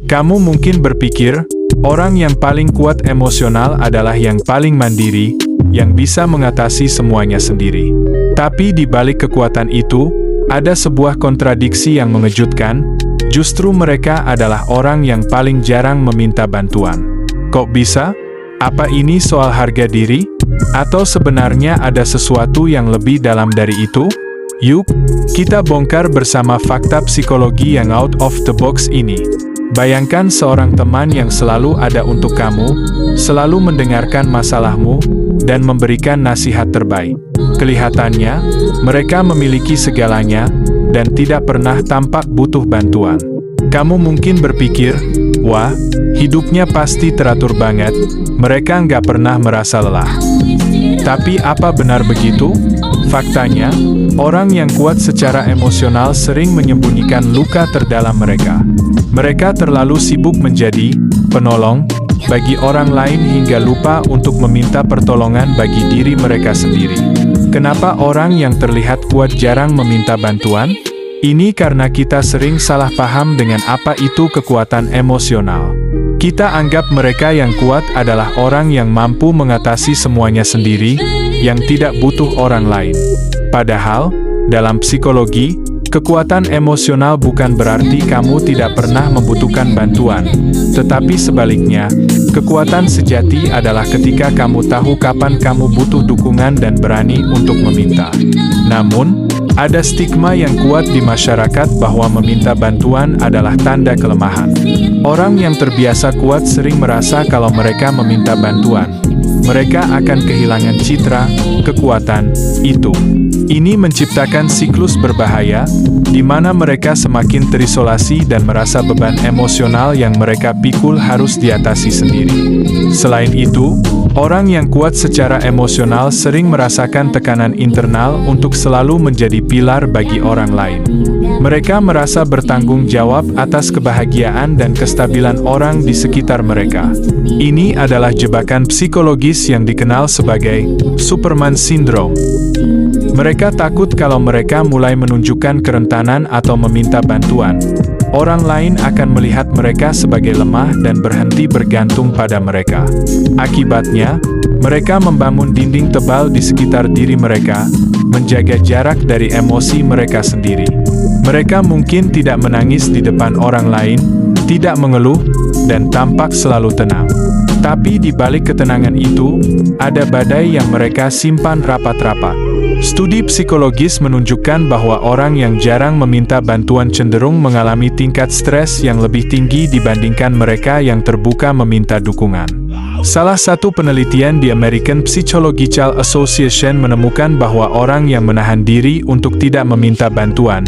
Kamu mungkin berpikir, orang yang paling kuat emosional adalah yang paling mandiri, yang bisa mengatasi semuanya sendiri. Tapi di balik kekuatan itu, ada sebuah kontradiksi yang mengejutkan. Justru mereka adalah orang yang paling jarang meminta bantuan. Kok bisa? Apa ini soal harga diri? Atau sebenarnya ada sesuatu yang lebih dalam dari itu? Yuk, kita bongkar bersama fakta psikologi yang out of the box ini. Bayangkan seorang teman yang selalu ada untuk kamu, selalu mendengarkan masalahmu, dan memberikan nasihat terbaik. Kelihatannya, mereka memiliki segalanya, dan tidak pernah tampak butuh bantuan. Kamu mungkin berpikir, wah, hidupnya pasti teratur banget, mereka nggak pernah merasa lelah. Tapi apa benar begitu? Faktanya, orang yang kuat secara emosional sering menyembunyikan luka terdalam mereka. Mereka terlalu sibuk menjadi penolong bagi orang lain hingga lupa untuk meminta pertolongan bagi diri mereka sendiri. Kenapa orang yang terlihat kuat jarang meminta bantuan? Ini karena kita sering salah paham dengan apa itu kekuatan emosional. Kita anggap mereka yang kuat adalah orang yang mampu mengatasi semuanya sendiri, yang tidak butuh orang lain. Padahal, dalam psikologi, kekuatan emosional bukan berarti kamu tidak pernah membutuhkan bantuan. Tetapi sebaliknya, kekuatan sejati adalah ketika kamu tahu kapan kamu butuh dukungan dan berani untuk meminta. Namun, ada stigma yang kuat di masyarakat bahwa meminta bantuan adalah tanda kelemahan. Orang yang terbiasa kuat sering merasa kalau mereka meminta bantuan, mereka akan kehilangan citra, kekuatan, itu. Ini menciptakan siklus berbahaya, di mana mereka semakin terisolasi dan merasa beban emosional yang mereka pikul harus diatasi sendiri. Selain itu, orang yang kuat secara emosional sering merasakan tekanan internal untuk selalu menjadi pilar bagi orang lain. Mereka merasa bertanggung jawab atas kebahagiaan dan kestabilan orang di sekitar mereka. Ini adalah jebakan psikologis yang dikenal sebagai Superman Syndrome. Mereka takut kalau mereka mulai menunjukkan kerentanan atau meminta bantuan, orang lain akan melihat mereka sebagai lemah dan berhenti bergantung pada mereka. Akibatnya, mereka membangun dinding tebal di sekitar diri mereka, menjaga jarak dari emosi mereka sendiri. Mereka mungkin tidak menangis di depan orang lain, tidak mengeluh, dan tampak selalu tenang. Tapi di balik ketenangan itu, ada badai yang mereka simpan rapat-rapat. Studi psikologis menunjukkan bahwa orang yang jarang meminta bantuan cenderung mengalami tingkat stres yang lebih tinggi dibandingkan mereka yang terbuka meminta dukungan. Salah satu penelitian di American Psychological Association menemukan bahwa orang yang menahan diri untuk tidak meminta bantuan,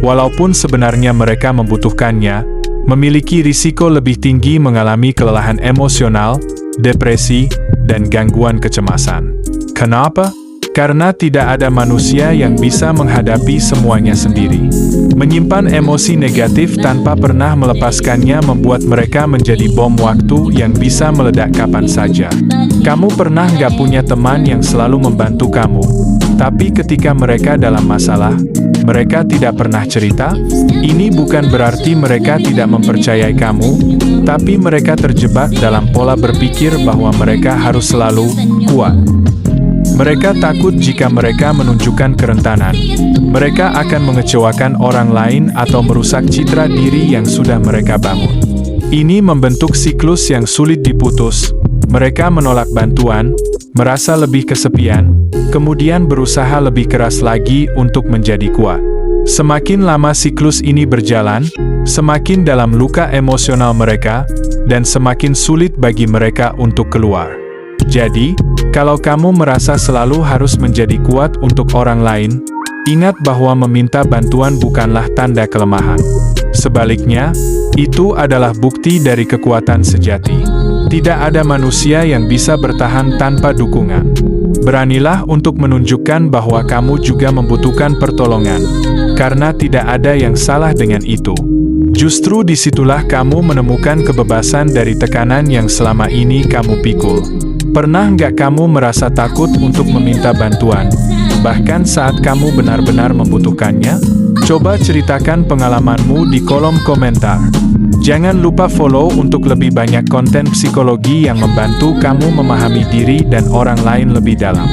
walaupun sebenarnya mereka membutuhkannya, memiliki risiko lebih tinggi mengalami kelelahan emosional, depresi, dan gangguan kecemasan. Kenapa? Karena tidak ada manusia yang bisa menghadapi semuanya sendiri. Menyimpan emosi negatif tanpa pernah melepaskannya membuat mereka menjadi bom waktu yang bisa meledak kapan saja. Kamu pernah nggak punya teman yang selalu membantu kamu, tapi ketika mereka dalam masalah, mereka tidak pernah cerita? Ini bukan berarti mereka tidak mempercayai kamu, tapi mereka terjebak dalam pola berpikir bahwa mereka harus selalu kuat. Mereka takut jika mereka menunjukkan kerentanan, mereka akan mengecewakan orang lain atau merusak citra diri yang sudah mereka bangun. Ini membentuk siklus yang sulit diputus. Mereka menolak bantuan, merasa lebih kesepian, kemudian berusaha lebih keras lagi untuk menjadi kuat. Semakin lama siklus ini berjalan, semakin dalam luka emosional mereka, dan semakin sulit bagi mereka untuk keluar. Jadi, kalau kamu merasa selalu harus menjadi kuat untuk orang lain, ingat bahwa meminta bantuan bukanlah tanda kelemahan. Sebaliknya, itu adalah bukti dari kekuatan sejati. Tidak ada manusia yang bisa bertahan tanpa dukungan. Beranilah untuk menunjukkan bahwa kamu juga membutuhkan pertolongan, karena tidak ada yang salah dengan itu. Justru disitulah kamu menemukan kebebasan dari tekanan yang selama ini kamu pikul. Pernah nggak kamu merasa takut untuk meminta bantuan, bahkan saat kamu benar-benar membutuhkannya? Coba ceritakan pengalamanmu di kolom komentar. Jangan lupa follow untuk lebih banyak konten psikologi yang membantu kamu memahami diri dan orang lain lebih dalam.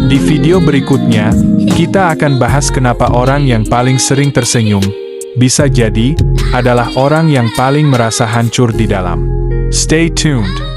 Di video berikutnya, kita akan bahas kenapa orang yang paling sering tersenyum, bisa jadi, adalah orang yang paling merasa hancur di dalam. Stay tuned.